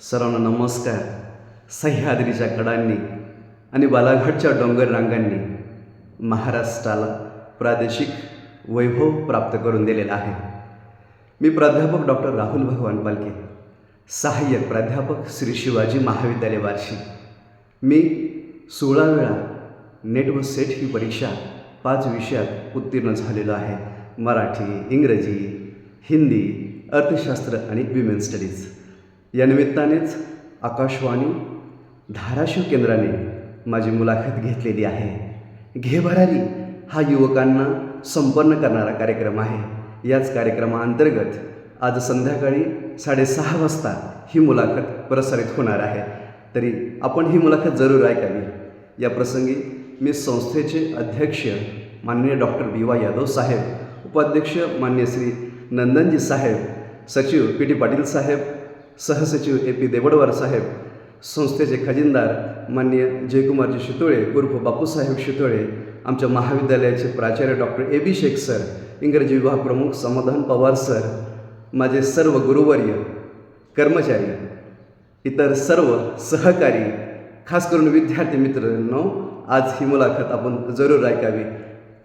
सर्वांना नमस्कार. सह्याद्रीच्या कडांनी आणि बालाघाटच्या डोंगर रांगांनी महाराष्ट्राला प्रादेशिक वैभव प्राप्त करून दिलेला आहे. मी प्राध्यापक डॉक्टर राहुल भगवान पालके, सहाय्यक प्राध्यापक श्री शिवाजी महाविद्यालय बार्शी. मी 16 वेळा नेट व सेट ही परीक्षा 5 विषयात उत्तीर्ण झालेलो आहे. मराठी, इंग्रजी, हिंदी, अर्थशास्त्र आणि विमेन स्टडीज. या निमित्तानेच आकाशवाणी धाराशिव केंद्राने माझी मुलाखत घेतलेली आहे. घे भरारी हा युवकांना संपन्न करणारा कार्यक्रम आहे. याच कार्यक्रमाअंतर्गत आज संध्याकाळी 6:30 वाजता ही मुलाखत प्रसारित होणार आहे. तरी आपण ही मुलाखत जरूर ऐकावी. या प्रसंगी मी संस्थेचे अध्यक्ष माननीय डॉक्टर BY यादव साहेब, उपाध्यक्ष माननीय श्री नंदनजी साहेब, सचिव PT पाटील साहेब, सहसचिव AP देवडवार साहेब, संस्थेचे खजिनदार माननीय जयकुमारजी शितोळे उर्फ बापूसाहेब शितोळे, आमच्या महाविद्यालयाचे प्राचार्य डॉक्टर AB शेख सर, इंग्रजी विभाग प्रमुख समाधान पवार सर, माझे सर्व गुरुवर्य, कर्मचारी, इतर सर्व सहकारी, खास करून विद्यार्थी मित्रांनो, आज ही मुलाखत आपण जरूर ऐकावी.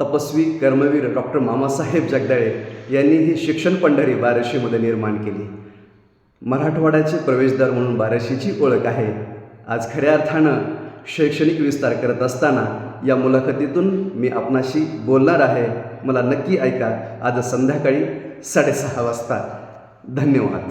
तपस्वी कर्मवीर डॉक्टर मामासाहेब जगदाळे यांनी ही शिक्षण पंढरी बार्शीमध्ये निर्माण केली. मराठवाड्याचे प्रवेशद्वार म्हणून बार्शीची ओळख आहे. आज खऱ्या अर्थानं शैक्षणिक विस्तार करत असताना या मुलाखतीतून मी आपणाशी बोलणार आहे. मला नक्की ऐका आज संध्याकाळी 6:30 वाजता. धन्यवाद.